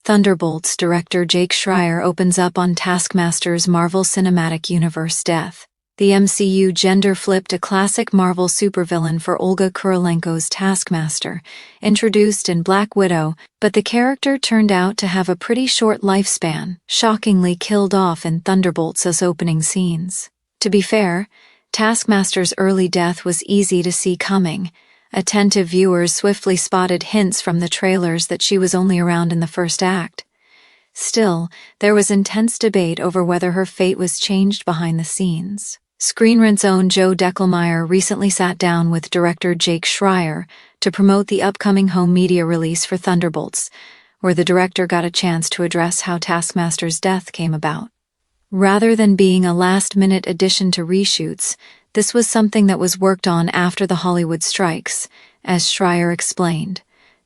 Thunderbolts director Jake Schreier opens up on Taskmaster's Marvel Cinematic Universe death. The MCU gender-flipped a classic Marvel supervillain for Olga Kurylenko's Taskmaster, introduced in Black Widow, but the character turned out to have a pretty short lifespan, shockingly killed off in Thunderbolts' opening scenes. To be fair, Taskmaster's early death was easy to see coming. Attentive viewers swiftly spotted hints from the trailers that she was only around in the first act. Still, there was intense debate over whether her fate was changed behind the scenes. Screen Rant's own Joe Deckelmeyer recently sat down with director Jake Schreier to promote the upcoming home media release for Thunderbolts, where the director got a chance to address how Taskmaster's death came about. Rather than being a last-minute addition to reshoots, this was something that was worked on after the Hollywood strikes, as Schreier explained.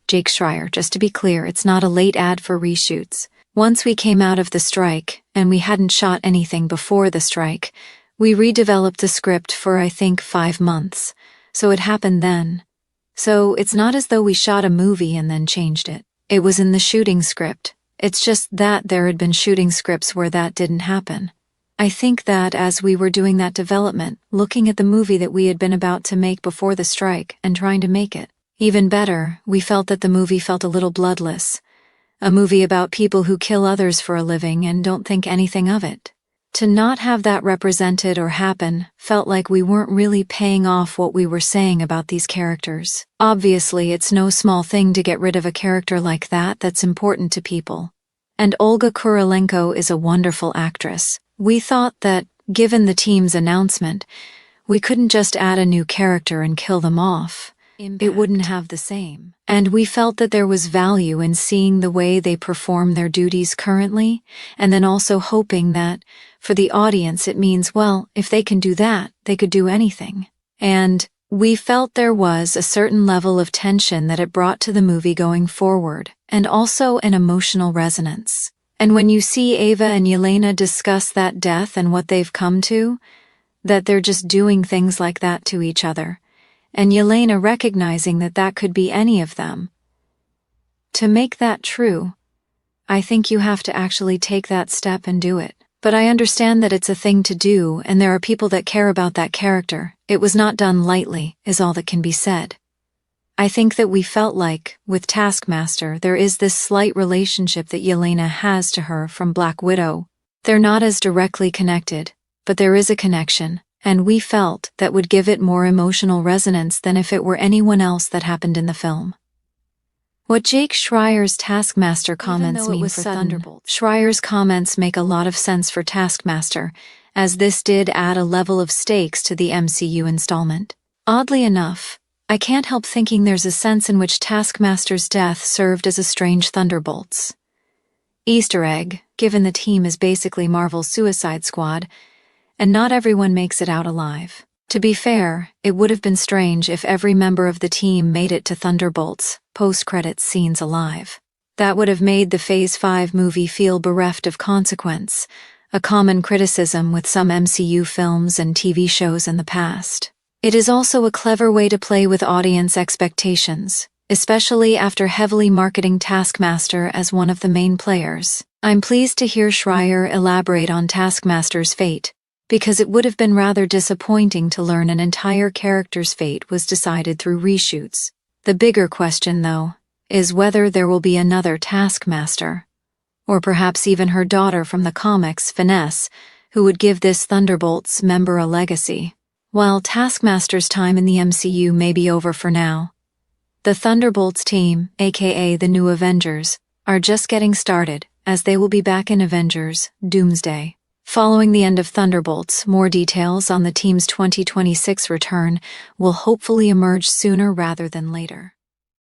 Jake Schreier, just to be clear, it's not a late ad for reshoots. Once we came out of the strike, and we hadn't shot anything before the strike, we redeveloped the script for, I think, 5 months. So it happened then. So it's not as though we shot a movie and then changed it. It was in the shooting script. It's just that there had been shooting scripts where that didn't happen. I think that as we were doing that development, looking at the movie that we had been about to make before the strike and trying to make it even better, we felt that the movie felt a little bloodless. A movie about people who kill others for a living and don't think anything of it. To not have that represented or happen felt like we weren't really paying off what we were saying about these characters. Obviously, it's no small thing to get rid of a character like that that's important to people. And Olga Kurylenko is a wonderful actress. We thought that, given the team's announcement, we couldn't just add a new character and kill them off. It wouldn't have the same. And we felt that there was value in seeing the way they perform their duties currently, and then also hoping that, for the audience, it means, well, if they can do that, they could do anything. And we felt there was a certain level of tension that it brought to the movie going forward, and also an emotional resonance. And when you see Ava and Yelena discuss that death and what they've come to, that they're just doing things like that to each other, and Yelena recognizing that that could be any of them. To make that true, I think you have to actually take that step and do it. But I understand that it's a thing to do, and there are people that care about that character. It was not done lightly, is all that can be said. I think that we felt like, with Taskmaster, there is this slight relationship that Yelena has to her from Black Widow. They're not as directly connected, but there is a connection, and we felt that would give it more emotional resonance than if it were anyone else that happened in the film. What Jake Schreier's Taskmaster comments mean for Thunderbolts. Schreier's comments make a lot of sense for Taskmaster, as this did add a level of stakes to the MCU installment. Oddly enough, I can't help thinking there's a sense in which Taskmaster's death served as a strange Thunderbolts Easter egg, given the team is basically Marvel's Suicide Squad, and not everyone makes it out alive. To be fair, it would have been strange if every member of the team made it to Thunderbolts' post-credits scenes alive. That would have made the Phase 5 movie feel bereft of consequence, a common criticism with some MCU films and TV shows in the past. It is also a clever way to play with audience expectations, especially after heavily marketing Taskmaster as one of the main players. I'm pleased to hear Schreier elaborate on Taskmaster's fate, because it would have been rather disappointing to learn an entire character's fate was decided through reshoots. The bigger question, though, is whether there will be another Taskmaster, or perhaps even her daughter from the comics, Finesse, who would give this Thunderbolts member a legacy. While Taskmaster's time in the MCU may be over for now, the Thunderbolts team, aka the New Avengers, are just getting started, as they will be back in Avengers: Doomsday. Following the end of Thunderbolts, more details on the team's 2026 return will hopefully emerge sooner rather than later.